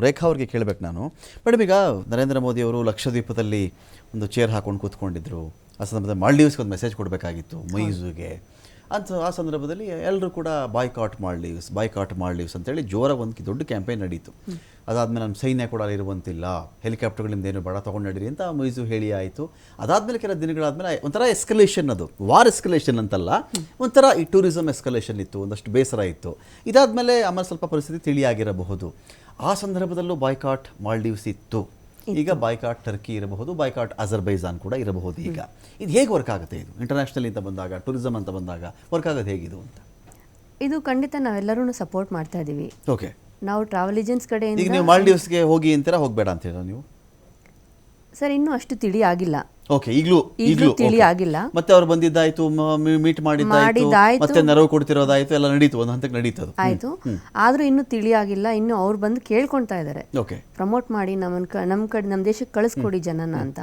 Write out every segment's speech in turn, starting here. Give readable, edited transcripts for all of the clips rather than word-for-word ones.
ರೇಖಾ ಅವ್ರಿಗೆ ಕೇಳಬೇಕು ನಾನು. ಮೇಡಮ್, ಈಗ ನರೇಂದ್ರ ಮೋದಿ ಅವರು ಲಕ್ಷದ್ವೀಪದಲ್ಲಿ ಒಂದು ಚೇರ್ ಹಾಕೊಂಡು ಕೂತ್ಕೊಂಡಿದ್ರು. ಆ ಸಂದರ್ಭದಲ್ಲಿ ಮಾಲ್ಡೀವ್ಸ್ಗೆ ಒಂದು ಮೆಸೇಜ್ ಕೊಡಬೇಕಾಗಿತ್ತು ಮೊಯಿಝುಗೆ ಅಂತ. ಆ ಸಂದರ್ಭದಲ್ಲಿ ಎಲ್ಲರೂ ಕೂಡ ಬಾಯ್ಕಾಟ್ ಮಾಲ್ಡೀವ್ಸ್ ಅಂತೇಳಿ ಜೋರಾಗಿ ಒಂದು ದೊಡ್ಡ ಕ್ಯಾಂಪೇನ್ ನಡೀತು. ಅದಾದಮೇಲೆ ನಮ್ಮ ಸೈನ್ಯ ಕೂಡ ಅಲ್ಲಿ ಇರುವಂತಿಲ್ಲ, ಹೆಲಿಕಾಪ್ಟರ್ಗಳಿಂದೇನು ಬೇಡ ತೊಗೊಂಡು ನಡೀರಿ ಅಂತ ಮೊಯಿಝು ಹೇಳಿ ಆಯಿತು. ಅದಾದಮೇಲೆ ಕೆಲ ದಿನಗಳಾದಮೇಲೆ ಒಂಥರ ಎಸ್ಕಲೇಷನ್, ಅದು ವಾರ್ ಎಸ್ಕಲೇಷನ್ ಅಂತಲ್ಲ, ಒಂಥರ ಈ ಟೂರಿಸಮ್ ಎಸ್ಕಲೇಷನ್ ಇತ್ತು, ಒಂದಷ್ಟು ಬೇಸರ ಇತ್ತು. ಇದಾದಮೇಲೆ ಆಮೇಲೆ ಸ್ವಲ್ಪ ಪರಿಸ್ಥಿತಿ ತಿಳಿಯಾಗಿರಬಹುದು. ಆ ಸಂದರ್ಭದಲ್ಲೂ ಬಾಯ್ಕಾಟ್ ಮಾಲ್ಡೀವ್ಸ್ ಇತ್ತು. ಈಗ ಬಾಯ್ಕಾಟ್ ಟರ್ಕಿ ಇರಬಹುದು, ಬಾಯ್ಕಾಟ್ ಅಜರ್ಬೈಜಾನ್ ಕೂಡ ಇರಬಹುದು. ಈಗ ಇದು ಹೇಗೆ ವರ್ಕ್ ಆಗುತ್ತೆ? ಇದು ಇಂಟರ್ನ್ಯಾಷನಲ್ ಅಂತ ಬಂದಾಗ, ಟೂರಿಸಮ್ ಅಂತ ಬಂದಾಗ ವರ್ಕ್ ಆಗೋದು ಹೇಗಿದು ಅಂತ? ಇದು ಖಂಡಿತ ನಾವೆಲ್ಲರೂ ಸಪೋರ್ಟ್ ಮಾಡ್ತಾ ಇದ್ದೀವಿ. ಓಕೆ, ನಾವು ಟ್ರಾವೆಲ್ ಏಜೆನ್ಸ್ ಕಡೆಯಿಂದ. ಈಗ ನೀವು ಮಾಲ್ಡೀವ್ಸ್ಗೆ ಹೋಗಿ ಅಂತೀರಾ, ಹೋಗಬೇಡ ಅಂತ ಹೇಳೋ ನೀವು? ಸರ್, ಇನ್ನೂ ಅಷ್ಟು ತಿಳಿ ಆಗಿಲ್ಲ. ಓಕೆ, ಈಗಲೂ ತಿಳಿ ಆಗಿಲ್ಲ. ಮತ್ತೆ ಅವ್ರು ಬಂದಿದ್ದಾಯ್ತು, ಮೀಟ್ ಮಾಡಿದ್ದಾಯ್ತು, ಮತ್ತೆ ನೆರವು ಕೊಡ್ತಿರೋದಾಯ್ತು, ಎಲ್ಲ ನಡೀತು, ಒಂದು ಹಂತಕ್ಕೆ ನಡೀತದು ಆಯ್ತು. ಆದ್ರೂ ಇನ್ನೂ ತಿಳಿ ಆಗಿಲ್ಲ. ಇನ್ನು ಅವ್ರು ಬಂದು ಕೇಳ್ಕೊಳ್ತಾ ಇದ್ದಾರೆ, ಪ್ರಮೋಟ್ ಮಾಡಿ ನಮ್ಮ ದೇಶಕ್ಕೆ ಕಳಿಸ್ಕೊಡಿ ಜನನ ಅಂತ.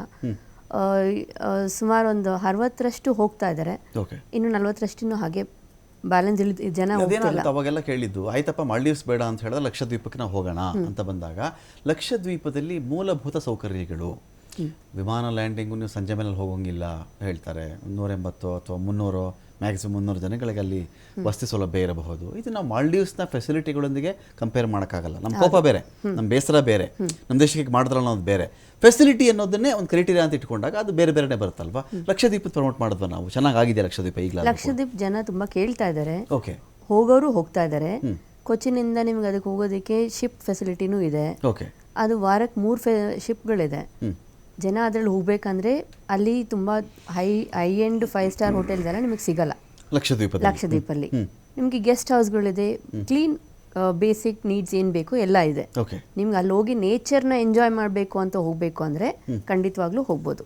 ಸುಮಾರು ಒಂದು 60ರಷ್ಟು ಹೋಗ್ತಾ ಇದ್ದಾರೆ, ಇನ್ನು 40ರಷ್ಟು ಹಾಗೆ ಬ್ಯಾಲೆನ್ಸ್ ಜನ ಹೋಗ್ತಿಲ್ಲ. ಅವಾಗೆಲ್ಲ ಕೇಳಿದ್ದು ಆಯ್ತಪ್ಪ ಮಾಲ್ಡೀವ್ಸ್ ಬೇಡ ಅಂತ ಹೇಳಿದ್ರೆ ಲಕ್ಷದ್ವೀಪಕ್ಕೆ ನಾವು ಹೋಗೋಣ ಅಂತ ಬಂದಾಗ, ಲಕ್ಷದ್ವೀಪದಲ್ಲಿ ಮೂಲಭೂತ ಸೌಕರ್ಯಗಳು, ವಿಮಾನ ಲ್ಯಾಂಡಿಂಗು ನೀವು ಸಂಜೆ ಮೇಲೆ ಹೋಗೋಂಗಿಲ್ಲ ಹೇಳ್ತಾರೆ. 180 ಅಥವಾ 300 ಮ್ಯಾಕ್ಸಿಮಮ್ 300 ಜನಗಳಿಗೆ ಅಲ್ಲಿ ವಸತಿ ಸೌಲಭ್ಯ ಇರಬಹುದು. ಇದು ನಾವು ಮಾಲ್ಡೀವ್ಸ್ನ ಫೆಸಿಲಿಟಿಗಳೊಂದಿಗೆ ಕಂಪೇರ್ ಮಾಡೋಕ್ಕಾಗಲ್ಲ. ನಮ್ಮ ಕೋಪ ಬೇರೆ, ನಮ್ಮ ಬೇಸರ ಬೇರೆ, ನಮ್ಮ ದೇಶಕ್ಕೆ ಮಾಡಿದ್ರಲ್ಲ ಅನ್ನೋದು ಬೇರೆ. ಫೆಸಿಲಿಟಿ ಅನ್ನೋದನ್ನೇ ಒಂದು ಕ್ರೈಟೀರಿಯಾ ಅಂತ ಇಟ್ಕೊಂಡಾಗ ಅದು ಬೇರೆ ಬೇರೆನೇ ಬರುತ್ತಲ್ವಾ? ಲಕ್ಷದ್ವೀಪ ಪ್ರಮೋಟ್ ಮಾಡಿದ್ವಿ ನಾವು, ಚೆನ್ನಾಗಿದೆ ಲಕ್ಷದ್ವೀಪ. ಈಗ ಲಕ್ಷದ್ವೀಪ್ ಜನ ತುಂಬಾ ಕೇಳ್ತಾ ಇದ್ದಾರೆ, ಓಕೆ, ಹೋಗೋರು ಹೋಗ್ತಾ ಇದ್ದಾರೆ. ಕೊಚ್ಚಿನಿಂದ ನಿಮ್ಗೆ ಅದಕ್ಕೆ ಹೋಗೋದಕ್ಕೆ ಶಿಪ್ ಫೆಸಿಲಿಟಿನೂ ಇದೆ. ಓಕೆ, ಅದು ವಾರಕ್ಕೆ 3 ಶಿಪ್ಗಳಿದೆ. ಜನ ಅದ್ರಲ್ಲಿ ಹೋಗ್ಬೇಕಂದ್ರೆ ಅಲ್ಲಿ ತುಂಬಾ ಹೈ ಎಂಡ್ 5 ಸ್ಟಾರ್ ಹೋಟೆಲ್ ಎಲ್ಲ ನಿಮಗೆ ಸಿಗಲ್ಲ ಲಕ್ಷದ್ವೀಪಲ್ಲಿ. ನಿಮ್ಗೆ ಗೆಸ್ಟ್ ಹೌಸ್ಗಳಿದೆ, ಕ್ಲೀನ್ ಬೇಸಿಕ್ ನೀಡ್ಸ್ ಏನು ಬೇಕು ಎಲ್ಲ ಇದೆ. ನಿಮ್ಗೆ ಅಲ್ಲಿ ಹೋಗಿ ನೇಚರ್ನ ಎಂಜಾಯ್ ಮಾಡಬೇಕು ಅಂತ ಹೋಗ್ಬೇಕು ಅಂದ್ರೆ ಖಂಡಿತವಾಗ್ಲೂ ಹೋಗ್ಬೋದು.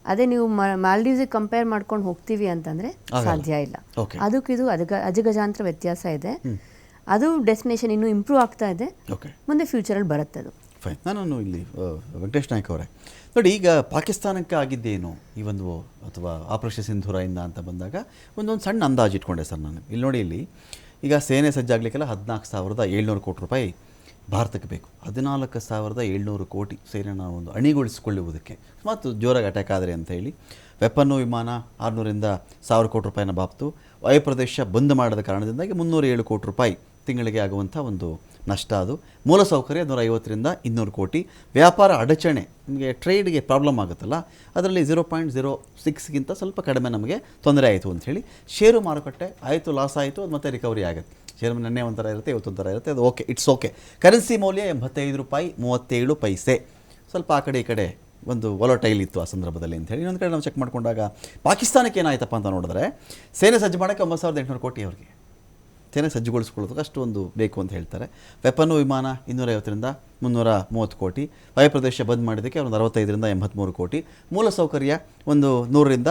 ಅದೇ ನೀವು ಮಾಲ್ಡೀವ್ಸಿಗೆ ಕಂಪೇರ್ ಮಾಡ್ಕೊಂಡು ಹೋಗ್ತೀವಿ ಅಂತಂದ್ರೆ ಸಾಧ್ಯ ಇಲ್ಲ. ಅದಕ್ಕಿದು ಅಜಗಜಾಂತರ ವ್ಯತ್ಯಾಸ ಇದೆ. ಅದು ಡೆಸ್ಟಿನೇಷನ್ ಇನ್ನೂ ಇಂಪ್ರೂವ್ ಆಗ್ತಾ ಇದೆ, ಮುಂದೆ ಫ್ಯೂಚರಲ್ಲಿ ಬರುತ್ತೆ ಅದು. ಫೈನ್. ನಾನು ಇಲ್ಲಿ ವೆಂಕಟೇಶ್ ನಾಯ್ಕ ಅವರೇ ನೋಡಿ, ಈಗ ಪಾಕಿಸ್ತಾನಕ್ಕೆ ಆಗಿದ್ದೇನು ಈ ಒಂದು, ಅಥವಾ ಆಪರೇಷನ್ ಸಿಂಧೂರದಿಂದ ಅಂತ ಬಂದಾಗ ಒಂದೊಂದು ಸಣ್ಣ ಅಂದಾಜು ಇಟ್ಕೊಂಡೆ ಸರ್ ನಾನು. ಇಲ್ಲಿ ನೋಡಿ, ಇಲ್ಲಿ ಈಗ ಸೇನೆ ಸಜ್ಜಾಗಲಿಕ್ಕೆಲ್ಲ 14,700 ಕೋಟಿ ರೂಪಾಯಿ ಭಾರತಕ್ಕೆ ಬೇಕು. 14,700 ಕೋಟಿ ಸೇನೆನ ಒಂದು ಅಣಿಗೊಳಿಸಿಕೊಳ್ಳುವುದಕ್ಕೆ ಮತ್ತು ಜೋರಾಗಿ ಅಟ್ಯಾಕ್ ಆದರೆ ಅಂತ ಹೇಳಿ ವೆಪನ್ನು ವಿಮಾನ 600ರಿಂದ 1,000 ಕೋಟಿ ರೂಪಾಯಿನ ಬಾಪ್ತು. ವಾಯುಪ್ರದೇಶ ಬಂದ್ ಮಾಡದ ಕಾರಣದಿಂದಾಗಿ 307 ಕೋಟಿ ರೂಪಾಯಿ ತಿಂಗಳಿಗೆ ಆಗುವಂಥ ಒಂದು ನಷ್ಟ. ಅದು ಮೂಲಸೌಕರ್ಯ 150ರಿಂದ 200 ಕೋಟಿ. ವ್ಯಾಪಾರ ಅಡಚಣೆ, ನಿಮಗೆ ಟ್ರೇಡ್ಗೆ ಪ್ರಾಬ್ಲಮ್ ಆಗುತ್ತಲ್ಲ, ಅದರಲ್ಲಿ 0.06ಗಿಂತ ಸ್ವಲ್ಪ ಕಡಿಮೆ ನಮಗೆ ತೊಂದರೆ ಆಯಿತು ಅಂಥೇಳಿ. ಷೇರು ಮಾರುಕಟ್ಟೆ ಆಯಿತು, ಲಾಸ್ ಆಯಿತು, ಅದು ಮತ್ತೆ ರಿಕವರಿ ಆಗುತ್ತೆ. ಷೇರು ನೆನ್ನೆ ಒಂಥರ ಇರುತ್ತೆ, ಇವತ್ತೊಂಥರ ಇರುತ್ತೆ, ಅದು ಓಕೆ, ಇಟ್ಸ್ ಓಕೆ. ಕರೆನ್ಸಿ ಮೌಲ್ಯ 85 ರೂಪಾಯಿ 37 ಪೈಸೆ. ಸ್ವಲ್ಪ ಆ ಕಡೆ ಈ ಕಡೆ ಒಂದು ವೊಲಟೈಲ್ ಇತ್ತು ಆ ಸಂದರ್ಭದಲ್ಲಿ ಅಂಥೇಳಿ. ಇನ್ನೊಂದು ಕಡೆ ನಾವು ಚೆಕ್ ಮಾಡಿಕೊಂಡಾಗ ಪಾಕಿಸ್ತಾನಕ್ಕೆ ಏನಾಯ್ತಪ್ಪ ಅಂತ ನೋಡಿದ್ರೆ, ಸೇನೆ ಸಜ್ಜು ಮಾಡೋಕ್ಕೆ 9,800 ಕೋಟಿ ಅವರಿಗೆ ಸೇನೆ ಸಜ್ಜುಗೊಳಿಸ್ಕೊಳ್ಳೋದಕ್ಕೆ ಅಷ್ಟು ಒಂದು ಬೇಕು ಅಂತ ಹೇಳ್ತಾರೆ. ವೆಪನ್ನು ವಿಮಾನ 250ರಿಂದ 330 ಕೋಟಿ. ವಾಯುಪ್ರದೇಶ ಬಂದ್ ಮಾಡಿದ್ದಕ್ಕೆ ಒಂದು 65ರಿಂದ 83 ಕೋಟಿ. ಮೂಲಸೌಕರ್ಯ ಒಂದು 100ರಿಂದ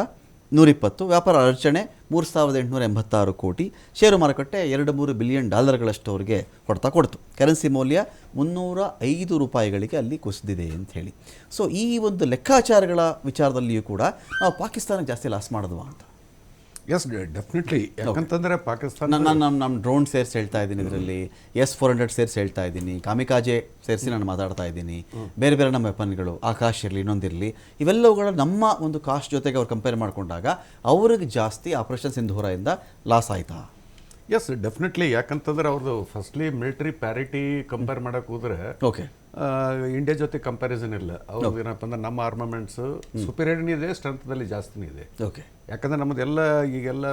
120. ವ್ಯಾಪಾರ ಅಡಚಣೆ 3,886 ಕೋಟಿ. ಷೇರು ಮಾರುಕಟ್ಟೆ 2-3 ಬಿಲಿಯನ್ ಡಾಲರ್ಗಳಷ್ಟು ಅವರಿಗೆ ಹೊಡ್ತಾ ಕೊಡ್ತು. ಕರೆನ್ಸಿ ಮೌಲ್ಯ 305 ರೂಪಾಯಿಗಳಿಗೆ ಅಲ್ಲಿ ಕುಸಿದಿದೆ ಅಂತ ಹೇಳಿ. ಸೊ ಈ ಒಂದು ಲೆಕ್ಕಾಚಾರಗಳ ವಿಚಾರದಲ್ಲಿಯೂ ಕೂಡ ನಾವು ಪಾಕಿಸ್ತಾನಕ್ಕೆ ಜಾಸ್ತಿ ಲಾಸ್ ಮಾಡಿದ್ವಾ ಅಂತ? Yes, definitely. ಯಾಕಂತಂದರೆ ಪಾಕಿಸ್ತಾನ, ನಮ್ಮ ಡ್ರೋನ್ ಸೇರ್ಸಿ ಹೇಳ್ತಾ ಇದ್ದೀನಿ, ಇದರಲ್ಲಿ S-400 ಸೇರಿಸಿ ಹೇಳ್ತಾ ಇದ್ದೀನಿ, ಕಾಮಿಕಾಜೆ ಸೇರಿಸಿ ನಾನು ಮಾತಾಡ್ತಾ ಇದ್ದೀನಿ, ಬೇರೆ ಬೇರೆ ನಮ್ಮ ವೆಪನ್ಗಳು, ಆಕಾಶ್ ಇರಲಿ ಇನ್ನೊಂದಿರಲಿ, ಇವೆಲ್ಲವುಗಳ ನಮ್ಮ ಒಂದು ಕಾಸ್ಟ್ ಜೊತೆಗೆ ಅವ್ರು ಕಂಪೇರ್ ಮಾಡಿಕೊಂಡಾಗ ಅವ್ರಿಗೆ ಜಾಸ್ತಿ ಆಪರೇಷನ್ ಸಿಂಧೂರದಿಂದ ಲಾಸ್ ಆಯ್ತಾ? Yes, definitely. ಯಾಕಂತಂದ್ರೆ ಅವ್ರದ್ದು ಫಸ್ಟ್ಲಿ ಮಿಲಿಟರಿ ಪ್ಯಾರಿಟಿ ಕಂಪೇರ್ ಮಾಡೋಕೆ ಹೋದ್ರೆ ಓಕೆ, ಇಂಡಿಯಾ ಜೊತೆ ಕಂಪ್ಯಾರಿಸನ್ ಇಲ್ಲ. ಅವ್ರದ್ದು ಏನಪ್ಪ ಅಂದ್ರೆ ನಮ್ಮ ಆರ್ಮಮೆಂಟ್ಸ್ ಸುಪೀರಿಯರ್ನೇ ಇದೆ, ಸ್ಟ್ರೆಂತ್ದಲ್ಲಿ ಜಾಸ್ತಿನೇ ಇದೆ. ಓಕೆ, ಯಾಕಂದ್ರೆ ನಮ್ಮದೆಲ್ಲ ಈಗೆಲ್ಲ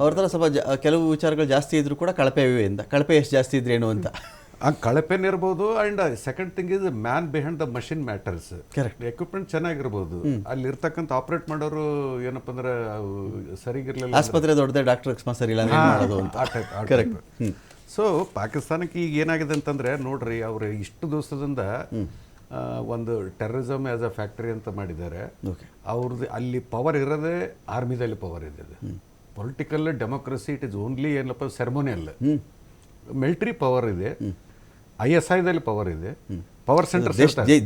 ಅವ್ರ ಥರ ಸ್ವಲ್ಪ ಕೆಲವು ವಿಚಾರಗಳು ಜಾಸ್ತಿ ಇದ್ರು ಕೂಡ ಕಳಪೆ ಎಷ್ಟು ಜಾಸ್ತಿ ಇದ್ರೇನು ಅಂತ ಆ ಕಳಪೆನ ಇರ್ಬೋದು. And second thing is man behind the machine matters. Correct. Equipment ಚೆನ್ನಾಗಿರ್ಬೋದು, ಅಲ್ಲಿ ಇರ್ತಕ್ಕಂಥ ಆಪರೇಟ್ ಮಾಡೋರು ಏನಪ್ಪ ಅಂದ್ರೆ ಸರಿಗಿರ್ಲಿಲ್ಲ. ಆಸ್ಪತ್ರೆ ದೊಡ್ಡದೇ, ಡಾಕ್ಟರ್ ಸರಿ ಇಲ್ಲ ಮಾಡೋದು ಅಂತ. ಕರೆಕ್ಟ್. ಸೊ ಪಾಕಿಸ್ತಾನಕ್ಕೆ ಈಗ ಏನಾಗಿದೆ ಅಂತಂದ್ರೆ ನೋಡ್ರಿ, ಅವರು ಇಷ್ಟು ದಿವಸದಿಂದ ಒಂದು ಟೆರರಿಸಮ್ ಆಸ್ ಅ ಫ್ಯಾಕ್ಟರಿ ಅಂತ ಮಾಡಿದ್ದಾರೆ. ಅವ್ರದ್ದು ಅಲ್ಲಿ ಪವರ್ ಇರೋದೇ ಆರ್ಮಿದಲ್ಲಿ ಪವರ್ ಇದೆ. Political democracy it is only ಏನಪ್ಪ ಸೆರೆಮೋನಿಯಲ್. ಮಿಲಿಟರಿ ಪವರ್ ಇದೆ, ISIದಲ್ಲಿ ಪವರ್ ಇದೆ, ಪವರ್ ಸೆಂಟರ್.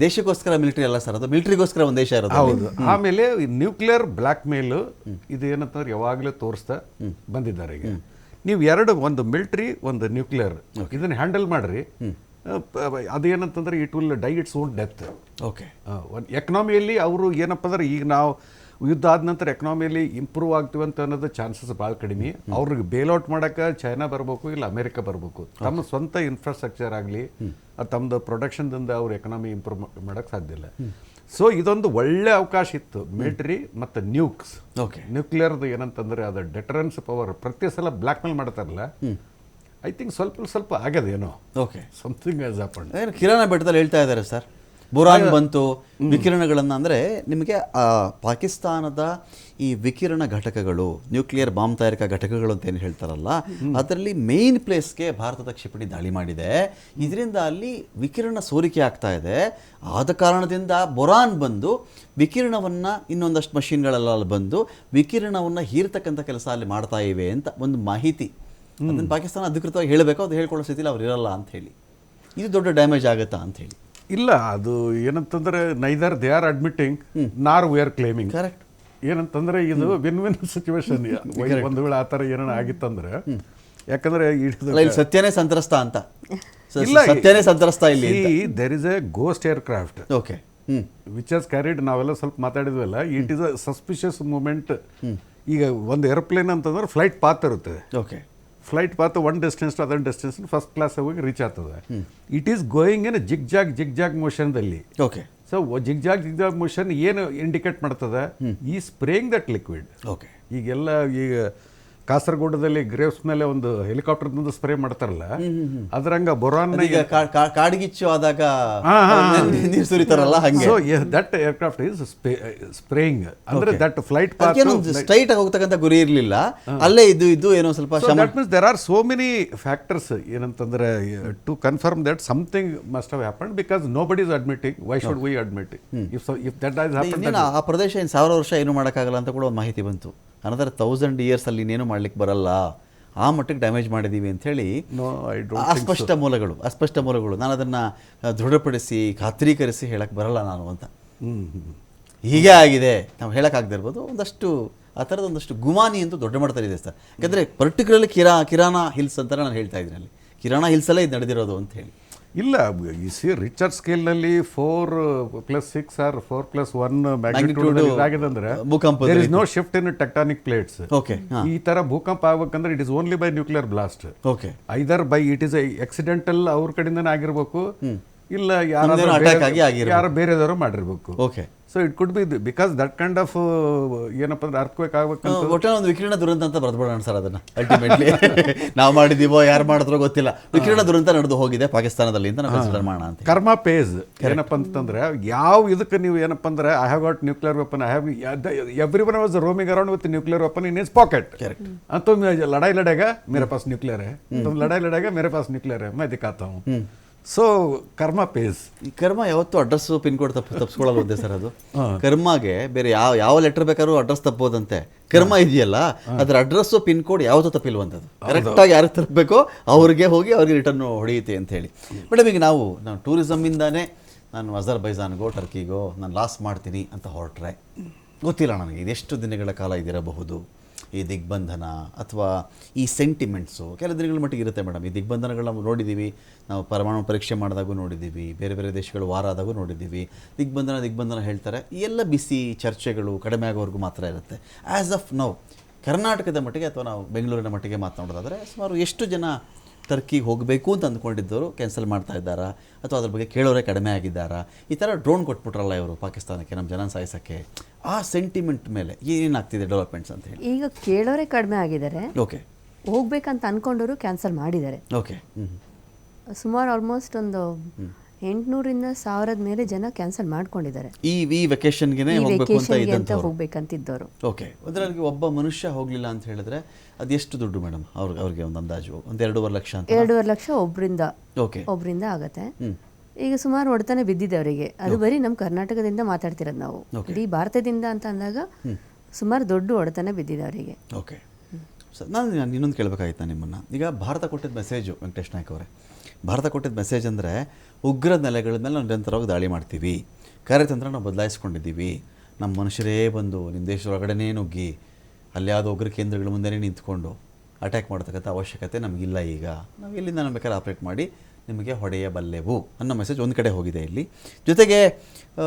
ದೇಶಕ್ಕೋಸ್ಕರ ಮಿಲಿಟರಿ ಅಲ್ಲ ಸರ್, ಅದು ಮಿಲಿಟರಿಗೋಸ್ಕರ ಒಂದು ದೇಶ ಇರೋದು. ಹೌದು. ಆಮೇಲೆ ನ್ಯೂಕ್ಲಿಯರ್ ಬ್ಲ್ಯಾಕ್ ಮೇಲ್ ಇದು ಏನಂತಂದ್ರೆ ಯಾವಾಗಲೂ ತೋರಿಸ್ತಾ ಬಂದಿದ್ದಾರೆ. ಈಗ ನೀವು ಒಂದು ಮಿಲಿಟರಿ ಒಂದು ನ್ಯೂಕ್ಲಿಯರ್ ಇದನ್ನ ಹ್ಯಾಂಡಲ್ ಮಾಡ್ರಿ, ಅದೇನಂತಂದ್ರೆ it will die its own death. Okay. ಎಕನಾಮಿಯಲ್ಲಿ ಅವರು ಏನಪ್ಪ ಅಂದ್ರೆ ಈಗ ನಾವು ಯುದ್ಧ ಆದ ನಂತರ ಎಕನಾಮಿಯಲ್ಲಿ ಇಂಪ್ರೂವ್ ಆಗ್ತೀವಿ ಅಂತ ಅನ್ನೋದು ಚಾನ್ಸಸ್ ಭಾಳ ಕಡಿಮೆ. ಅವ್ರಿಗೆ ಬೇಲ್ಔಟ್ ಮಾಡೋಕ್ಕೆ ಚೈನಾ ಬರಬೇಕು, ಇಲ್ಲ ಅಮೇರಿಕ ಬರಬೇಕು. ತಮ್ಮ ಸ್ವಂತ ಇನ್ಫ್ರಾಸ್ಟ್ರಕ್ಚರ್ ಆಗಲಿ ತಮ್ಮದು ಪ್ರೊಡಕ್ಷನ್ದಿಂದ ಅವ್ರ ಎಕನಾಮಿ ಇಂಪ್ರೂವ್ ಮಾಡೋಕ್ಕೆ ಸಾಧ್ಯ ಇಲ್ಲ. ಸೊ ಇದೊಂದು ಒಳ್ಳೆ ಅವಕಾಶ ಇತ್ತು ಮಿಲಿಟರಿ ಮತ್ತು ನ್ಯೂಕ್ಸ್. ಓಕೆ. ನ್ಯೂಕ್ಲಿಯರ್ದು ಏನಂತಂದ್ರೆ ಅದು ಡೆಟರೆನ್ಸ್ ಪವರ್ ಪ್ರತಿ ಸಲ ಬ್ಲ್ಯಾಕ್ ಮೇಲ್ ಮಾಡ್ತಾರಲ್ಲ, ಐ ಥಿಂಕ್ ಸ್ವಲ್ಪ ಆಗದೇನೋ. ಓಕೆ. Something as happen. ಏನು ಕಿರಾನ ಬೆಟ್ಟದಲ್ಲಿ ಹೇಳ್ತಾ ಇದ್ದಾರೆ ಸರ್, ಬುರಾನ್ ಬಂತು ವಿಕಿರಣಗಳನ್ನು. ಅಂದರೆ ನಿಮಗೆ ಪಾಕಿಸ್ತಾನದ ಈ ವಿಕಿರಣ ಘಟಕಗಳು, ನ್ಯೂಕ್ಲಿಯರ್ ಬಾಂಬ್ ತಯಾರಿಕಾ ಘಟಕಗಳು ಅಂತ ಏನು ಹೇಳ್ತಾರಲ್ಲ, ಅದರಲ್ಲಿ ಮೇನ್ ಪ್ಲೇಸ್ಗೆ ಭಾರತದ ಕ್ಷಿಪಣಿ ದಾಳಿ ಮಾಡಿದೆ. ಇದರಿಂದ ಅಲ್ಲಿ ವಿಕಿರಣ ಸೋರಿಕೆ ಆಗ್ತಾ ಇದೆ. ಆದ ಕಾರಣದಿಂದ ಬೊರಾನ್ ಬಂದು ವಿಕಿರಣವನ್ನು ಇನ್ನೊಂದಷ್ಟು ಮಷಿನ್ಗಳೆಲ್ಲ ಬಂದು ವಿಕಿರಣವನ್ನು ಹೀರ್ತಕ್ಕಂಥ ಕೆಲಸ ಅಲ್ಲಿ ಮಾಡ್ತಾ ಇವೆ ಅಂತ ಒಂದು ಮಾಹಿತಿ. ಅದನ್ನು ಪಾಕಿಸ್ತಾನ ಅಧಿಕೃತವಾಗಿ ಹೇಳಬೇಕು, ಅದು ಹೇಳ್ಕೊಳ್ಳೋ ಸ್ಥಿತಿಲಿ ಅವ್ರು ಇರಲ್ಲ ಅಂತ ಹೇಳಿ. ಇದು ದೊಡ್ಡ ಡ್ಯಾಮೇಜ್ ಆಗುತ್ತಾ ಅಂತ ಹೇಳಿ. ಇಲ್ಲ, ಅದು ಏನಂತಂದ್ರೆ ನೈದರ್ ದೇ ಆರ್ ಅಡ್ಮಿಟಿಂಗ್ ನಾರ್ ವಿ ಆರ್ ಕ್ಲೇಮಿಂಗ್. ಕರೆಕ್ಟ್. ಏನಂತಂದ್ರೆ ಇದು ವಿನ್ ಸಿಚುವೇಶನ್. ಒಂದು ವೇಳೆ ಆ ಥರ ಏನಾರ ಆಗಿತ್ತಂದ್ರೆ, ಯಾಕಂದ್ರೆ ಇಲ್ಲಿ ಸತ್ಯನೇ ಸಂತ್ರಸ್ತ ಅಂತ. ಇಲ್ಲ, ಸತ್ಯನೇ ಸಂತ್ರಸ್ತ ಇಲ್ಲಿ. There is a ghost aircraft. Okay. Which has carried, ನಾವೆಲ್ಲ ಸ್ವಲ್ಪ ಮಾತಾಡಿದ್ವಲ್ಲ, it is a suspicious movement. ಈಗ ಒಂದು ಏರೋಪ್ಲೇನ್ ಅಂತಂದ್ರೆ ಫ್ಲೈಟ್ ಪಾತ್ ಇರುತ್ತೆ. Okay. Flight path one destination to other destination first class ಹೋಗಿ ರೀಚ್ ಆಗ್ತದೆ. It is going in zig zag ಮೋಷನ್ದಲ್ಲಿ. Okay. So zig zag motion ಏನು ಇಂಡಿಕೇಟ್ ಮಾಡ್ತದೆ, ಈ ಸ್ಪ್ರೇಯಿಂಗ್ ದಟ್ ಲಿಕ್ವಿಡ್. ಓಕೆ. ಈಗ ಕಾಸರಗೋಡದಲ್ಲಿ ಗ್ರೇವ್ಸ್ ಮೇಲೆ ಒಂದು ಹೆಲಿಕಾಪ್ಟರ್ದಿಂದ ಸ್ಪ್ರೇ ಮಾಡ್ತಾರಲ್ಲ, ಅದ್ರಂಗ ಬೊರಾನ್ ಕಾಡ್ಗಿಚ್ಚು ಆದಾಗ ನೀರು ಸುರಿತಾರಲ್ಲ ಹಂಗೆ. So that aircraft is spraying. ಅಂದ್ರೆ ದಟ್ ಫ್ಲೈಟ್ ಪಾತ್ ಸ್ಟ್ರೈಟ್ ಆಗಿ ಹೋಗ್ತಕ್ಕಂಥ ಗುರಿ ಇರಲಿಲ್ಲ, ಅಲ್ಲೇ ಇದು ಏನೋ ಸ್ವಲ್ಪ. That means there are so many factors ಏನಂತಂದ್ರೆ to confirm that something must have happened, because nobody is admitting. Why should we admit if that has happened? ಆ ಪ್ರದೇಶ ಏನು 1000 ವರ್ಷ ಏನೂ ಮಾಡೋಕ್ಕಾಗಲ್ಲ ಅಂತ ಕೂಡ ಒಂದು ಮಾಹಿತಿ ಬಂತು. ಅನದರ್ 1000 years ಅಲ್ಲಿ ಇನ್ನೇನು ಮಾಡ್ಲಿಕ್ಕೆ ಬರಲ್ಲ, ಆ ಮಟ್ಟಿಗೆ ಡ್ಯಾಮೇಜ್ ಮಾಡಿದ್ದೀವಿ ಅಂಥೇಳಿ ಅಸ್ಪಷ್ಟ ಮೂಲಗಳು. ನಾನು ಅದನ್ನು ದೃಢಪಡಿಸಿ ಖಾತ್ರೀಕರಿಸಿ ಹೇಳಕ್ಕೆ ಬರಲ್ಲ ನಾನು ಅಂತ. ಹೀಗೆ ಆಗಿದೆ ನಾವು ಹೇಳೋಕ್ಕಾಗದೇ ಇರ್ಬೋದು. ಒಂದಷ್ಟು ಆ ಥರದ ಒಂದಷ್ಟು ಗುಮಾನಿ ಅಂತೂ ದೊಡ್ಡ ಮಟ್ಟದಲ್ಲಿ ಇದೆ ಸರ್. ಯಾಕಂದರೆ ಪರ್ಟಿಕ್ಯುಲರ್ಲಿ ಕಿರಾನ ಹಿಲ್ಸ್ ಅಂತ ನಾನು ಹೇಳ್ತಾ ಇದ್ದೀನಿ. ಅಲ್ಲಿ ಕಿರಾನ ಹಿಲ್ಸಲ್ಲೇ ಇದು ನಡೆದಿರೋದು ಅಂತ ಹೇಳಿ. ಇಲ್ಲ, ರಿಚರ್ಡ್ ಸ್ಕೇಲ್ನಲ್ಲಿ 4+6 ಆರ್ 4+1 ಮ್ಯಾಗ್ನಿಟ್ಯೂಡ್ ಇದಾಗಿದೆ ಅಂದ್ರೆ ಭೂಕಂಪ. There is no shift in tectonic plates. Okay. ಈ ತರ ಭೂಕಂಪ ಆಗ್ಬೇಕಂದ್ರೆ it is only by nuclear blast. Okay. Either by it is accidental ಅವ್ರ ಕಡೆಯಿಂದನೇ ಆಗಿರ್ಬೇಕು, ಇಲ್ಲ ಯಾರು ಬೇರೆದವರು ಮಾಡಿರ್ಬೇಕು. Okay. So it could be because that kind of ಏನಪ್ಪ ಅಂದ್ರೆ ಅರ್ಥಕ್ವೇಕ್ ಆಗ್ಬೇಕಂತ ಒಟ್ಟೆ ಒಂದು ವಿಕಿರಣ ದುರಂತ ಅಂತ ಬರೆದ್ಬಿಡೋಣ ಸರ್ ಅದನ್ನ. ಅಲ್ಟಿಮೇಟ್ಲಿ ನಾವು ಮಾಡಿದೀವೋ ಯಾರು ಮಾಡಿದ್ರೋ ಗೊತ್ತಿಲ್ಲ, ವಿಕಿರಣ ದುರಂತ ನಡೆದು ಹೋಗಿದೆ ಪಾಕಿಸ್ತಾನದಲ್ಲಿ ಅಂತ ನಾವು ಕನ್ಸಿಡರ್ ಮಾಡೋಣ ಅಂತ. ಕರ್ಮ ಪೇಸ್ ಏನಪ್ಪ ಅಂತಂದ್ರೆ, ಯಾವ ಇದಕ್ಕೆ ನೀವು ಏನಪ್ಪ ಅಂದ್ರೆ I have got nuclear weapon, I have every one was roaming around with nuclear weapon in his packet. ಅಂತ ಲಡಾई लड़ेगा मेरे पास न्यूक्लियर है, तुम लड़ाई लड़ेगा मेरे पास न्यूक्लियर है, मैं दिखाता हूँ. ಸೊ ಕರ್ಮ ಪೇಸ್. ಈ ಕರ್ಮ ಯಾವತ್ತೂ ಅಡ್ರೆಸ್ ಪಿನ್ ಕೋಡ್ ತಪ್ಪಿಸ್ಕೊಳ್ಳೋದು ಒಂದೇ ಸರ್. ಅದು ಕರ್ಮಗೆ ಬೇರೆ ಯಾವ ಲೆಟರ್ ಬೇಕಾದ್ರೂ ಅಡ್ರೆಸ್ ತಪ್ಪೋದಂತೆ. ಕರ್ಮ ಇದೆಯಲ್ಲ, ಅದರ ಅಡ್ರೆಸ್ಸು ಪಿನ್ ಕೋಡ್ ಯಾವತ್ತೂ ತಪ್ಪಿಲ್ವಂಥದ್ದು. ಕರೆಕ್ಟಾಗಿ ಯಾರಿಗೆ ತರಬೇಕೋ ಅವ್ರಿಗೆ ಹೋಗಿ ಅವ್ರಿಗೆ ರಿಟರ್ನ್ ಹೊಡೆಯುತ್ತೆ ಅಂತ ಹೇಳಿ. ಮೇಡಮ್, ಈಗ ನಾವು ಟೂರಿಸಮ್ಮಿಂದಾನೇ ನಾನು ಅಜರ್ಬೈಜಾನ್ಗೋ ಟರ್ಕಿಗೋ ನಾನು ಲಾಸ್ ಮಾಡ್ತೀನಿ ಅಂತ ಹೊರಟ್ರೆ ಗೊತ್ತಿಲ್ಲ ನನಗೆ ಇದೆಷ್ಟು ದಿನಗಳ ಕಾಲ ಇದಿರಬಹುದು ಈ ದಿಗ್ಬಂಧನ ಅಥವಾ ಈ ಸೆಂಟಿಮೆಂಟ್ಸು. ಕೆಲವು ದಿನಗಳ ಮಟ್ಟಿಗೆ ಇರುತ್ತೆ ಮೇಡಮ್. ಈ ದಿಗ್ಬಂಧನಗಳನ್ನ ನೋಡಿದ್ದೀವಿ ನಾವು, ಪರಮಾಣು ಪರೀಕ್ಷೆ ಮಾಡಿದಾಗೂ ನೋಡಿದ್ದೀವಿ, ಬೇರೆ ಬೇರೆ ದೇಶಗಳು ವಾರ ಆದಾಗೂ ನೋಡಿದ್ದೀವಿ. ದಿಗ್ಬಂಧನ ಹೇಳ್ತಾರೆ. ಈ ಎಲ್ಲ ಬಿಸಿ ಚರ್ಚೆಗಳು ಕಡಿಮೆ ಆಗೋವರೆಗೂ ಮಾತ್ರ ಇರುತ್ತೆ. ಆ್ಯಸ್ ಆಫ್ ನೌ ಕರ್ನಾಟಕದ ಮಟ್ಟಿಗೆ ಅಥವಾ ನಾವು ಬೆಂಗಳೂರಿನ ಮಟ್ಟಿಗೆ ಮಾತನಾಡೋದಾದರೆ ಸುಮಾರು ಎಷ್ಟು ಜನ ಟರ್ಕಿಗೆ ಹೋಗಬೇಕು ಅಂತ ಅಂದ್ಕೊಂಡಿದ್ದವರು ಕ್ಯಾನ್ಸಲ್ ಮಾಡ್ತಾ ಇದ್ದಾರಾ, ಅಥವಾ ಅದ್ರ ಬಗ್ಗೆ ಕೇಳೋರೇ ಕಡಿಮೆ ಆಗಿದ್ದಾರಾ? ಈ ಥರ ಡ್ರೋನ್ ಕೊಟ್ಬಿಟ್ರಲ್ಲ ಇವರು ಪಾಕಿಸ್ತಾನಕ್ಕೆ ನಮ್ಮ ಜನ ಸಾಯಿಸೋಕ್ಕೆ. ಆ ಸೆಂಟಿಮೆಂಟ್ ಮೇಲೆ ಏನಾಗ್ತಿದೆ ಡೆವಲಪ್ಮೆಂಟ್ಸ್ ಅಂತ ಹೇಳಿ? ಈಗ ಕೇಳೋರೇ ಕಡಿಮೆ ಆಗಿದ್ದಾರೆ. ಓಕೆ. ಹೋಗ್ಬೇಕಂತ ಅಂದ್ಕೊಂಡವರು ಕ್ಯಾನ್ಸಲ್ ಮಾಡಿದ್ದಾರೆ. ಓಕೆ. ಸುಮಾರು ಆಲ್ಮೋಸ್ಟ್ ಒಂದು 800ರಿಂದ 1000 ಮೇಲೆ ಜನ ಕ್ಯಾನ್ಸಲ್ ಮಾಡ್ಕೊಂಡಿದ್ದಾರೆ. ಈ ವೆಕೇಶನ್ಗೆ ಅಂತ ಹೋಗ್ಬೇಕಂತಿದ್ದವರು. ಓಕೆ. ಅದರಲ್ಲಿ ಒಬ್ಬ ಮನುಷ್ಯ ಹೋಗಲಿಲ್ಲ ಅಂತ ಹೇಳಿದ್ರೆ ಅದೆಷ್ಟು ದುಡ್ಡು ಮೇಡಮ್ ಅವ್ರಿಗೆ? ಒಂದು ಅಂದಾಜು ಒಂದು 2.5 ಲಕ್ಷ ಅಂತ. 2.5 ಲಕ್ಷ ಒಬ್ಬರಿಂದ ಆಗತ್ತೆ. ಈಗ ಸುಮಾರು ಹೊಡೆತಾನೆ ಬಿದ್ದಿದೆ ಅವರಿಗೆ. ಅದು ಬರೀ ನಮ್ಮ ಕರ್ನಾಟಕದಿಂದ ಮಾತಾಡ್ತಿರೋದು ನಾವು. ಇಡೀ ಭಾರತದಿಂದ ಅಂತ ಅಂದಾಗ ಸುಮಾರು ದೊಡ್ಡ ಹೊಡೆತಾನೆ ಬಿದ್ದಿದೆ ಅವರಿಗೆ. ಓಕೆ ಸರ್, ನಾನು ಇನ್ನೊಂದು ಕೇಳಬೇಕಾಗಿತ್ತು ನಿಮ್ಮನ್ನು. ಈಗ ಭಾರತ ಕೊಟ್ಟಿದ್ದ ಮೆಸೇಜು ವೆಂಕಟೇಶ್ ನಾಯ್ಕ ಅವರೇ, ಭಾರತ ಕೊಟ್ಟಿದ್ದ ಮೆಸೇಜ್ ಅಂದರೆ ಉಗ್ರ ನೆಲೆಗಳ ಮೇಲೆ ನಾವು ನಿರಂತರವಾಗಿ ದಾಳಿ ಮಾಡ್ತೀವಿ, ಕಾರ್ಯತಂತ್ರ ನಾವು ಬದಲಾಯಿಸ್ಕೊಂಡಿದ್ದೀವಿ, ನಮ್ಮ ಮನುಷ್ಯರೇ ಬಂದು ನಿಮ್ಮ ದೇಶದೊಳಗಡೆನೇ ನುಗ್ಗಿ ಅಲ್ಲಿ ಯಾವುದೋ ಉಗ್ರ ಕೇಂದ್ರಗಳ ಮುಂದೆನೇ ನಿಂತ್ಕೊಂಡು ಅಟ್ಯಾಕ್ ಮಾಡ್ತಕ್ಕಂಥ ಅವಶ್ಯಕತೆ ನಮಗಿಲ್ಲ. ಈಗ ನಾವು ಎಲ್ಲಿಂದ ನಾವು ಬೇಕಾದ್ರೆ ಆಪ್ರೇಟ್ ಮಾಡಿ ನಿಮಗೆ ಹೊಡೆಯಬಲ್ಲೆವು ಅನ್ನೋ ಮೆಸೇಜ್ ಒಂದು ಕಡೆ ಹೋಗಿದೆ ಇಲ್ಲಿ. ಜೊತೆಗೆ